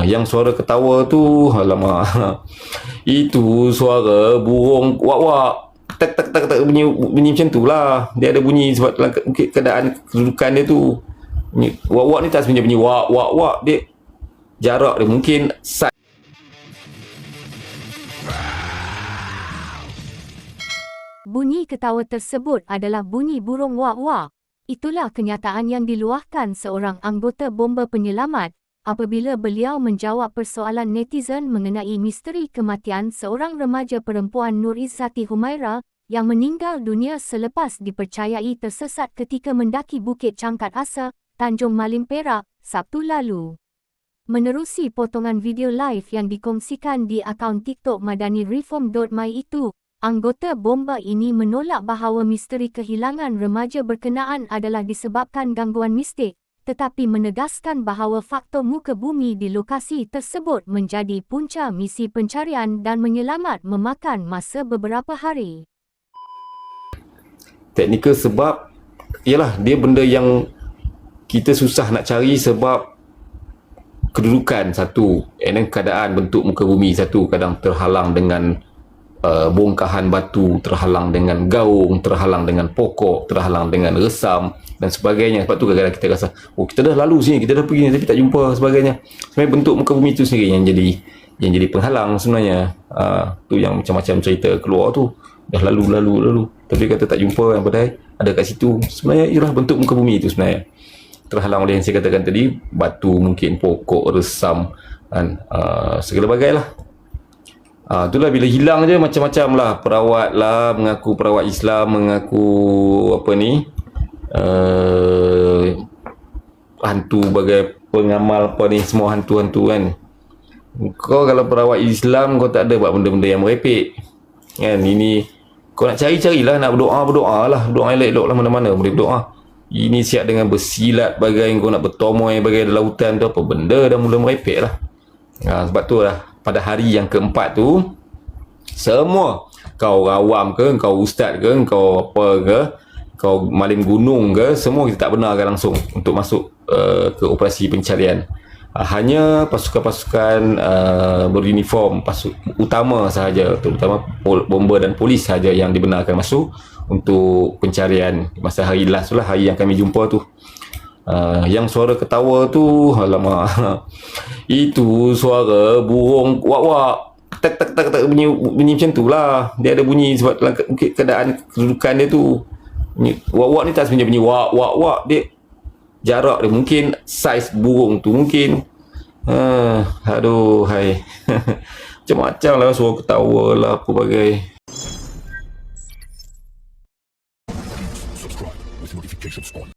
Yang suara ketawa tu, alamak, itu suara burung wak-wak, tak tak tak tak, bunyi macam tu lah. Dia ada bunyi sebab keadaan kedudukan dia tu. Wak-wak ni tak sebenarnya bunyi wak-wak-wak, dia jarak dia mungkin Bunyi ketawa tersebut adalah bunyi burung wak-wak. Itulah kenyataan yang diluahkan seorang anggota bomba penyelamat apabila beliau menjawab persoalan netizen mengenai misteri kematian seorang remaja perempuan Nur Izzati Humaira yang meninggal dunia selepas dipercayai tersesat ketika mendaki Bukit Cangkat Asa, Tanjung Malim Perak, Sabtu lalu. Menerusi potongan video live yang dikongsikan di akaun TikTok madanireform.my itu, anggota bomba ini menolak bahawa misteri kehilangan remaja berkenaan adalah disebabkan gangguan mistik, tetapi menegaskan bahawa faktor muka bumi di lokasi tersebut menjadi punca misi pencarian dan menyelamat memakan masa beberapa hari. teknikal sebab ialah dia benda yang kita susah nak cari sebab kedudukan satu, dan keadaan bentuk muka bumi satu, kadang terhalang dengan bongkahan batu, terhalang dengan gaung, terhalang dengan pokok, terhalang dengan resam dan sebagainya. Sebab tu kadang-kadang kita rasa, oh kita dah lalu sini, kita dah pergi tapi tak jumpa sebagainya. Sebenarnya bentuk muka bumi tu sendiri yang jadi penghalang sebenarnya. Tu yang macam-macam cerita keluar tu, dah lalu tapi kata tak jumpa, yang padahal ada kat situ. Sebenarnya ialah bentuk muka bumi itu sebenarnya terhalang oleh yang saya katakan tadi, batu, mungkin pokok, resam dan segala bagai lah. Itulah bila hilang je macam-macam lah. Perawat lah, mengaku perawat Islam, mengaku apa ni, hantu bagai pengamal apa ni, semua hantu-hantu kan. Kau kalau perawat Islam, kau tak ada buat benda-benda yang merepek kan. Ini kau nak cari-carilah, nak berdoa lah, doa elok-elok lah, mana-mana boleh berdoa. Ini siap dengan bersilat bagai kau nak bertomoy bagai lautan tu, apa benda dah mula merepek lah. Sebab tu lah pada hari yang keempat tu, semua, kau awam ke, kau ustaz ke, kau apa ke, kau malim gunung ke, semua kita tak benarkan langsung untuk masuk ke operasi pencarian. Hanya pasukan-pasukan beruniform utama sahaja, terutama bomba dan polis sahaja yang dibenarkan masuk untuk pencarian masa hari last tu lah, hari yang kami jumpa tu. Yang suara ketawa tu, alamak, itu suara burung wak-wak, tak tak tak tak, bunyi macam tu lah. Dia ada bunyi sebab keadaan kedudukan dia tu. Wak-wak ni tak sebenarnya bunyi wak-wak-wak, dia jarak dia mungkin saiz burung tu mungkin. Aduh hai. Macam-macam lah suara ketawa lah apa bagai. Subscribe with notifications on.